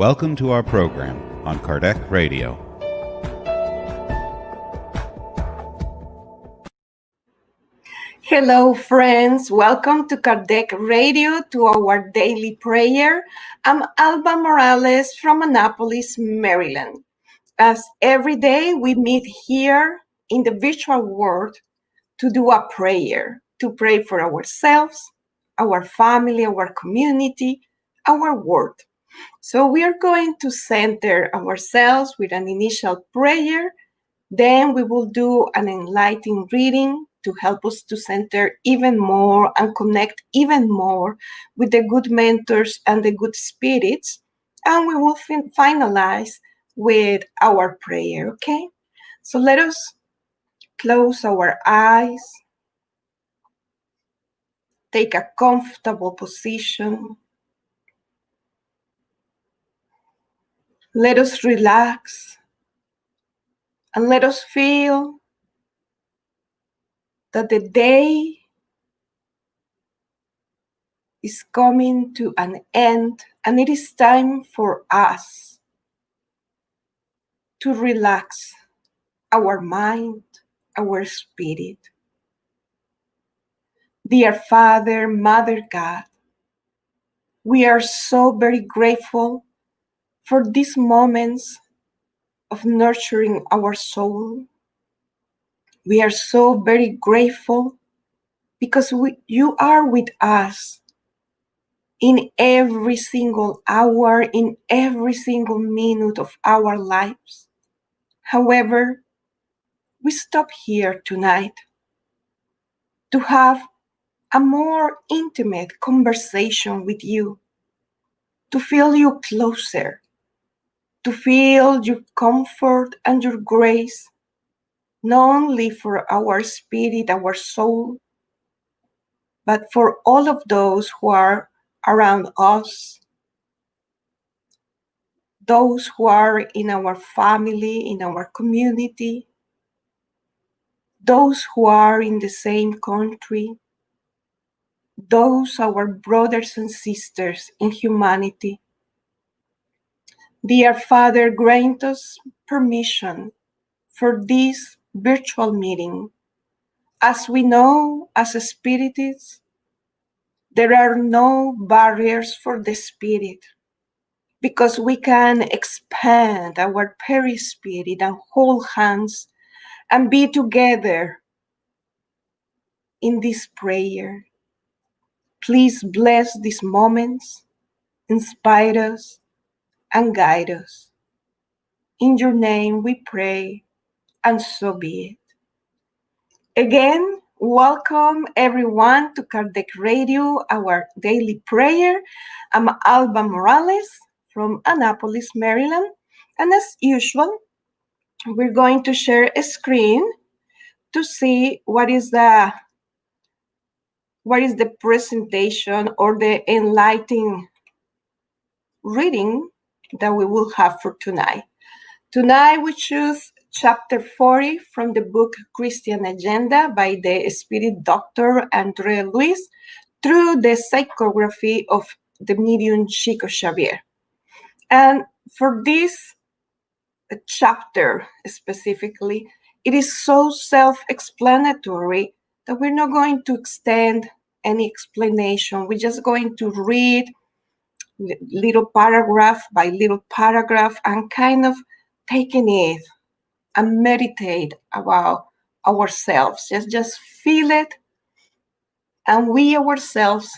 Welcome to our program on Kardec Radio. Hello, friends. Welcome to Kardec Radio, to our daily prayer. I'm Alba Morales from Annapolis, Maryland. As every day, we meet here in the virtual world to do a prayer, to pray for ourselves, our family, our community, our world. So we are going to center ourselves with an initial prayer. Then we will do an enlightening reading to help us to center even more and connect even more with the good mentors and the good spirits. And we will finalize with our prayer, okay? So let us close our eyes, take a comfortable position. Let us relax and let us feel that the day is coming to an end, and it is time for us to relax our mind, our spirit. Dear Father, Mother God, we are so very grateful for these moments of nurturing our soul. We are so very grateful because you are with us in every single hour, in every single minute of our lives. However, we stop here tonight to have a more intimate conversation with you, to feel you closer, to feel your comfort and your grace, not only for our spirit, our soul, but for all of those who are around us, those who are in our family, in our community, those who are in the same country, those our brothers and sisters in humanity. Dear Father, grant us permission for this virtual meeting. As we know, as spiritists, there are no barriers for the spirit, because we can expand our perispirit and hold hands and be together in this prayer. Please bless these moments, inspire us, and guide us. In your name we pray, and so be it. Again, welcome everyone to Kardec Radio, our daily prayer. I'm Alba Morales from Annapolis, Maryland. And as usual, we're going to share a screen to see what is the presentation or the enlightening reading that we will have for tonight. Tonight we choose chapter 40 from the book Christian Agenda by the Spirit Doctor Andre Luis through the psychography of the medium Chico Xavier. And for this chapter specifically, it is so self-explanatory that we're not going to extend any explanation. We're just going to read little paragraph by little paragraph and kind of taking it and meditate about ourselves. Just feel it, and we ourselves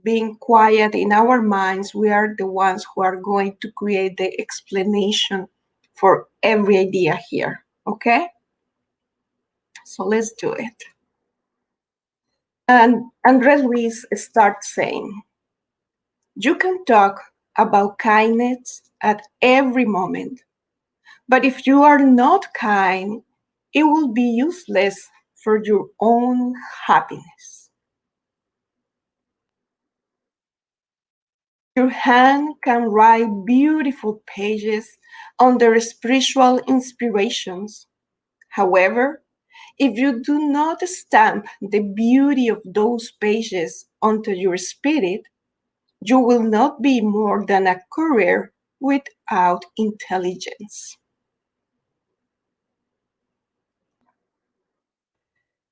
being quiet in our minds, we are the ones who are going to create the explanation for every idea here, okay? So let's do it. And Andre Luis starts saying, you can talk about kindness at every moment, but if you are not kind, it will be useless for your own happiness. Your hand can write beautiful pages on their spiritual inspirations. However, if you do not stamp the beauty of those pages onto your spirit, you will not be more than a courier without intelligence.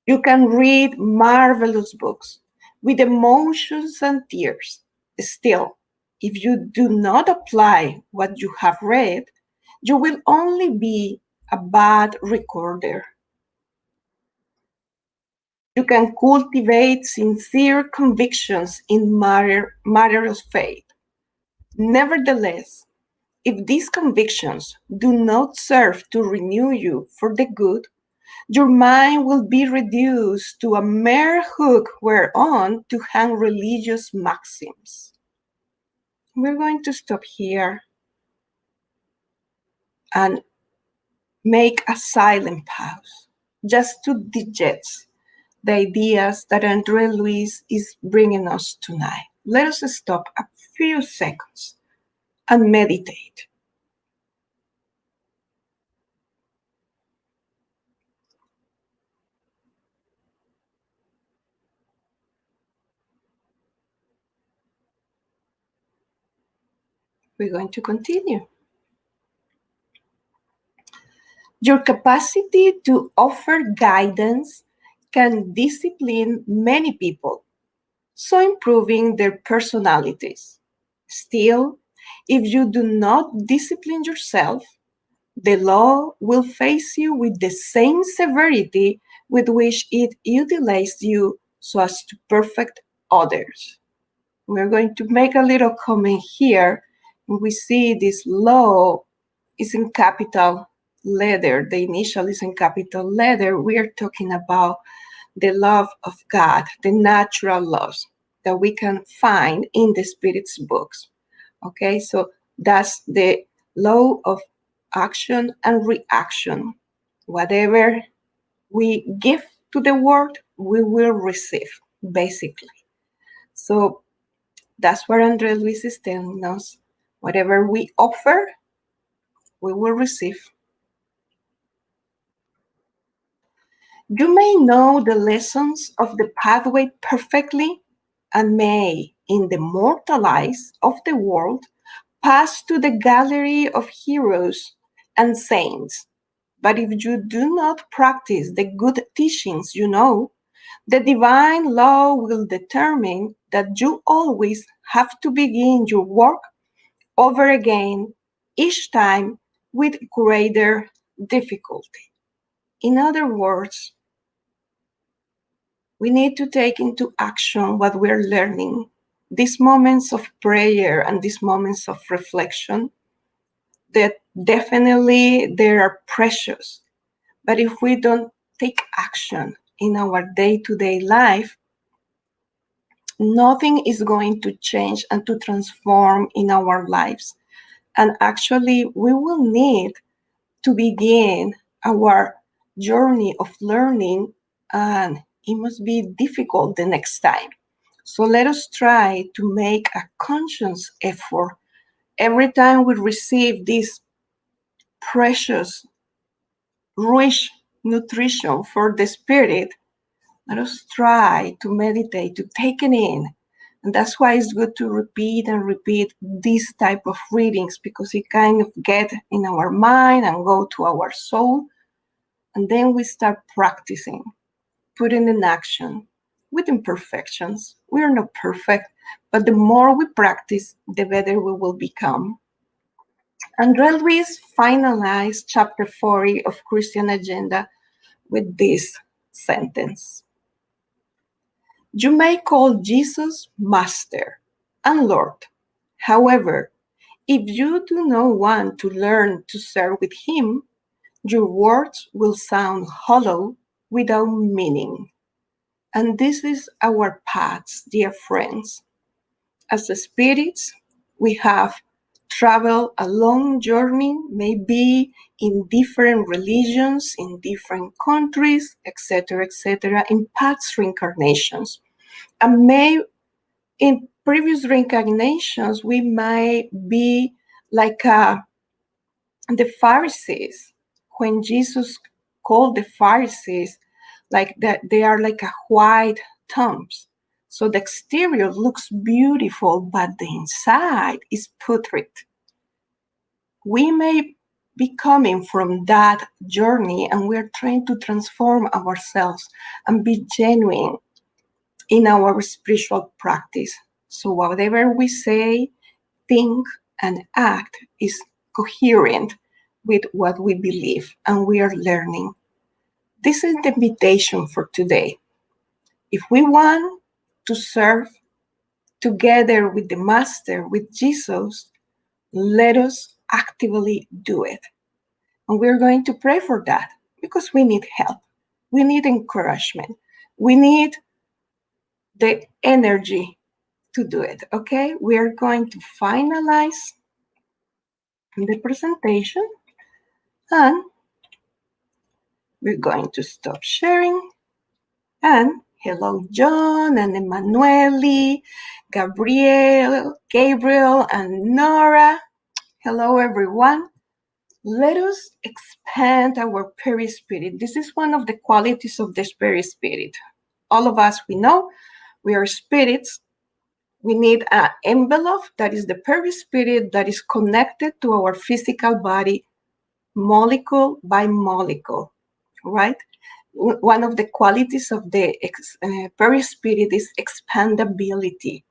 You can read marvelous books with emotions and tears. Still, if you do not apply what you have read, you will only be a bad recorder. You can cultivate sincere convictions in matters of faith. Nevertheless, if these convictions do not serve to renew you for the good, your mind will be reduced to a mere hook whereon to hang religious maxims. We're going to stop here and make a silent pause just to digest the ideas that Andre Luis is bringing us tonight. Let us stop a few seconds and meditate. We're going to continue. Your capacity to offer guidance can discipline many people, so improving their personalities. Still, if you do not discipline yourself, the law will face you with the same severity with which it utilized you so as to perfect others. We're going to make a little comment here. We see this law is in capital letter, the initial is in capital letter. We are talking about the love of God, the natural laws that we can find in the Spirit's books. Okay, so that's the law of action and reaction. Whatever we give to the world, we will receive, basically. So that's what Andre Luis is telling us. Whatever we offer, we will receive. You may know the lessons of the pathway perfectly and may, in the mortal eyes of the world, pass to the gallery of heroes and saints. But if you do not practice the good teachings you know, the divine law will determine that you always have to begin your work over again, each time with greater difficulty. In other words, we need to take into action what we're learning. These moments of prayer and these moments of reflection, that definitely they are precious. But if we don't take action in our day-to-day life, nothing is going to change and to transform in our lives. And actually, we will need to begin our journey of learning, and it must be difficult the next time. So let us try to make a conscious effort every time we receive this precious, rich nutrition for the spirit. Let us try to meditate, to take it in. And that's why it's good to repeat and repeat these type of readings, because it kind of get in our mind and go to our soul. And then we start practicing, putting in action with imperfections. We are not perfect, but the more we practice, the better we will become. Andre Luis finalized chapter 40 of Christian Agenda with this sentence. You may call Jesus Master and Lord. However, if you do not want to learn to serve with Him, your words will sound hollow without meaning. And this is our path, dear friends. As spirits, we have traveled a long journey, maybe in different religions, in different countries, etc., in past reincarnations. And in previous reincarnations, we might be like the Pharisees, when Jesus called the Pharisees like that, they are like a white tombs. So the exterior looks beautiful, but the inside is putrid. We may be coming from that journey and we're trying to transform ourselves and be genuine in our spiritual practice. So whatever we say, think, and act is coherent with what we believe and we are learning. This is the invitation for today. If we want to serve together with the Master, with Jesus, let us actively do it. And we're going to pray for that because we need help. We need encouragement. We need the energy to do it, okay? We are going to finalize the presentation and we're going to stop sharing. And hello, John and Emanuele, Gabriel, and Nora. Hello, everyone. Let us expand our perispirit. This is one of the qualities of the perispirit. All of us, we know we are spirits. We need an envelope that is the perispirit that is connected to our physical body, molecule by molecule, right? One of the qualities of the perispirit is expandability.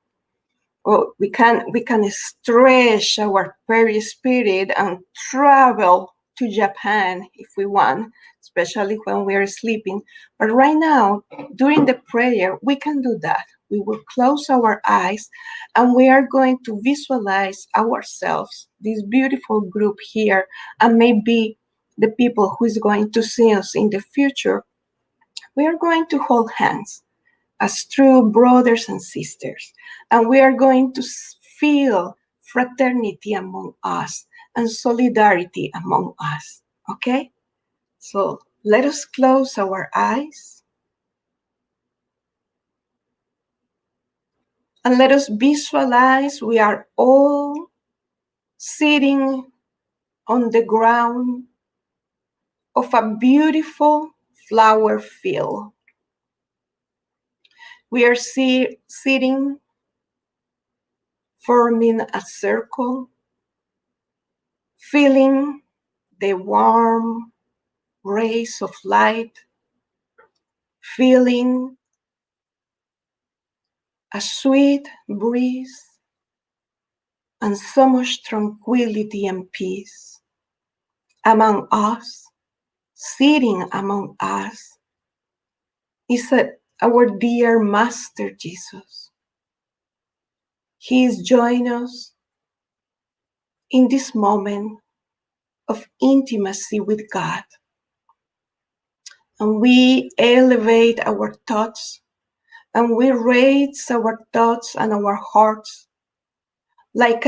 Well, we can stretch our perispirit and travel to Japan if we want, especially when we are sleeping. But right now, during the prayer, we can do that. We will close our eyes and we are going to visualize ourselves, this beautiful group here, and maybe the people who is going to see us in the future. We are going to hold hands as true brothers and sisters. And we are going to feel fraternity among us and solidarity among us, okay? So let us close our eyes and let us visualize we are all sitting on the ground of a beautiful flower field. We are sitting, forming a circle, feeling the warm rays of light, feeling a sweet breeze and so much tranquility and peace among us, sitting among us, is our dear Master Jesus. He is joining us in this moment of intimacy with God. And we elevate our thoughts and we raise our thoughts and our hearts like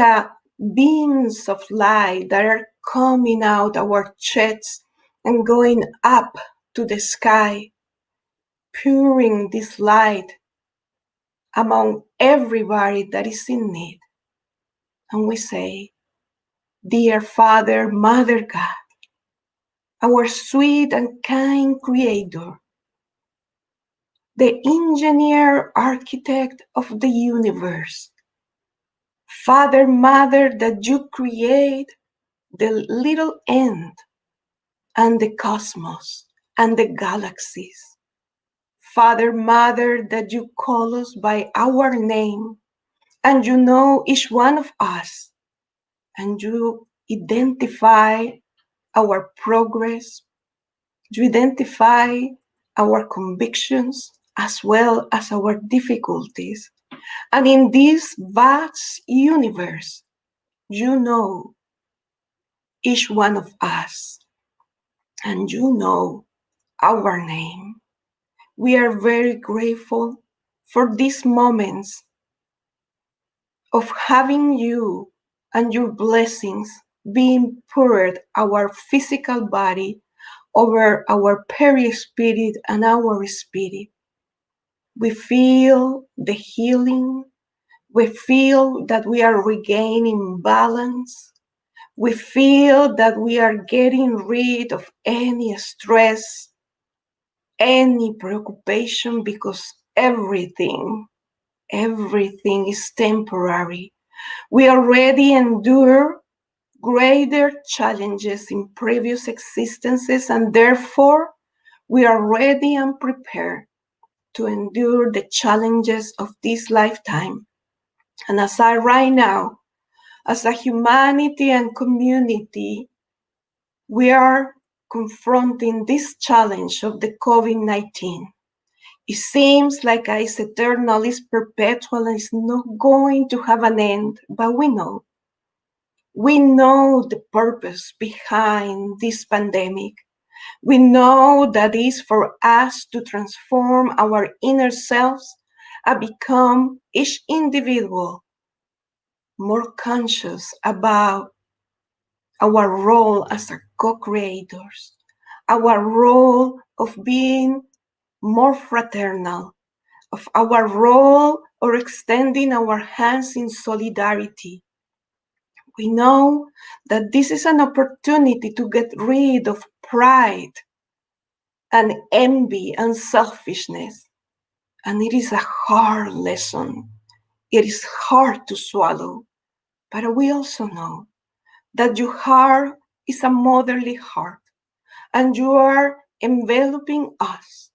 beams of light that are coming out our chests and going up to the sky, pouring this light among everybody that is in need. And we say, Dear Father, Mother God, our sweet and kind Creator, the engineer architect of the universe, Father, Mother, that you create the little ant and the cosmos and the galaxies. Father, Mother, that you call us by our name and you know each one of us and you identify our progress, you identify our convictions as well as our difficulties. And in this vast universe, you know each one of us and you know our name. We are very grateful for these moments of having you and your blessings being poured our physical body over our perispirit and our spirit. We feel the healing. We feel that we are regaining balance. We feel that we are getting rid of any stress, any preoccupation, because everything is temporary. We already endure greater challenges in previous existences, and therefore we are ready and prepared to endure the challenges of this lifetime. And as I right now, as a humanity and community, we are confronting this challenge of the COVID-19. It seems like it's eternal, it's perpetual, and it's not going to have an end, but we know the purpose behind this pandemic. We know that it's for us to transform our inner selves and become each individual more conscious about our role as co-creators, our role of being more fraternal, of our role of extending our hands in solidarity. We know that this is an opportunity to get rid of pride and envy and selfishness. And it is a hard lesson. It is hard to swallow. But we also know that your heart is a motherly heart, and you are enveloping us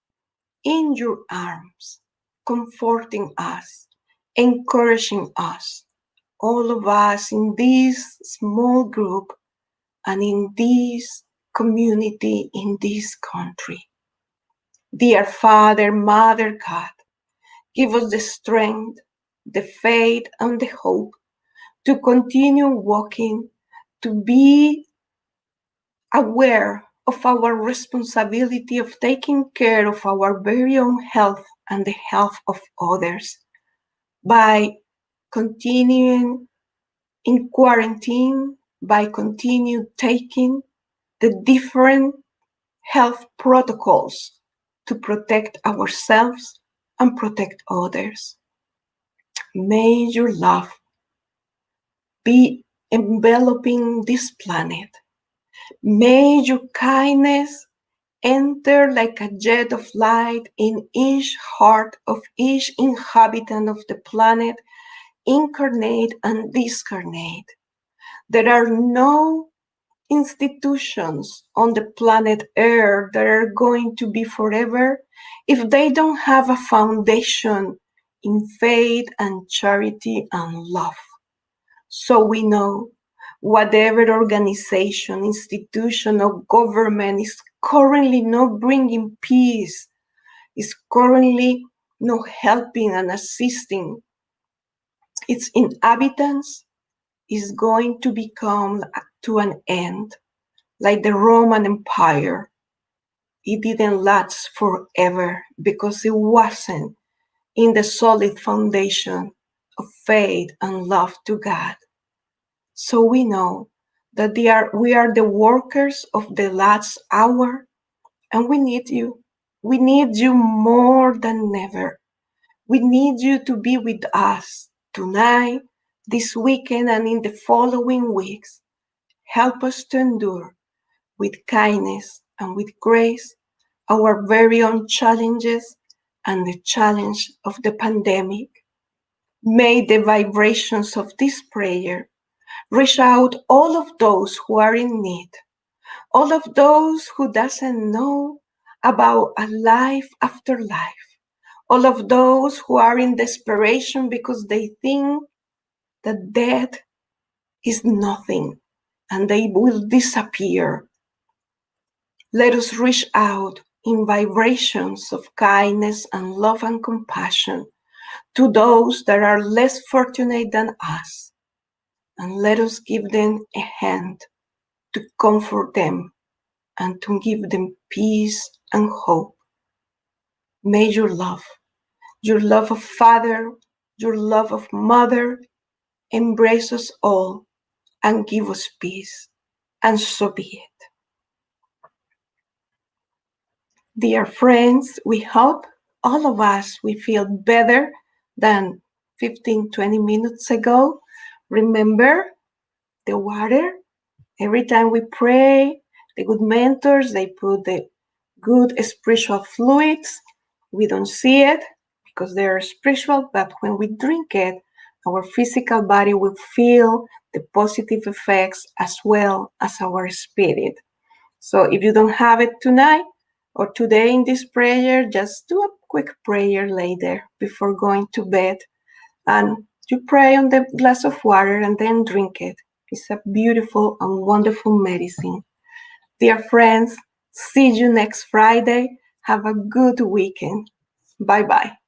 in your arms, comforting us, encouraging us, all of us in this small group and in this community, in this country. Dear Father, Mother God, give us the strength, the faith, and the hope to continue walking, to be aware of our responsibility of taking care of our very own health and the health of others by continuing in quarantine, by continue taking the different health protocols to protect ourselves and protect others. May your love be enveloping this planet. May your kindness enter like a jet of light in each heart of each inhabitant of the planet, incarnate and discarnate. There are no institutions on the planet Earth that are going to be forever if they don't have a foundation in faith and charity and love. So we know whatever organization, institution, or government is currently not bringing peace, is currently not helping and assisting its inhabitants, is going to become to an end, like the Roman Empire. It didn't last forever because it wasn't in the solid foundation of faith and love to God. So we know that we are the workers of the last hour, and we need you. We need you more than ever. We need you to be with us tonight, this weekend, and in the following weeks. Help us to endure with kindness and with grace our very own challenges and the challenge of the pandemic. May the vibrations of this prayer reach out all of those who are in need, all of those who doesn't know about a life after life, all of those who are in desperation because they think that death is nothing and they will disappear. Let us reach out in vibrations of kindness and love and compassion to those that are less fortunate than us, and let us give them a hand to comfort them and to give them peace and hope. May your love of Father, your love of Mother, embrace us all and give us peace, and so be it. Dear friends, we hope all of us we feel better than 15-20 minutes ago. Remember the water. Every time we pray, the good mentors, they put the good spiritual fluids. We don't see it because they are spiritual, but when we drink it, Our physical body will feel the positive effects as well as our spirit. So if you don't have it tonight or today in this prayer, just do a quick prayer later before going to bed. And you pray on the glass of water and then drink it. It's a beautiful and wonderful medicine. Dear friends, see you next Friday. Have a good weekend. Bye-bye.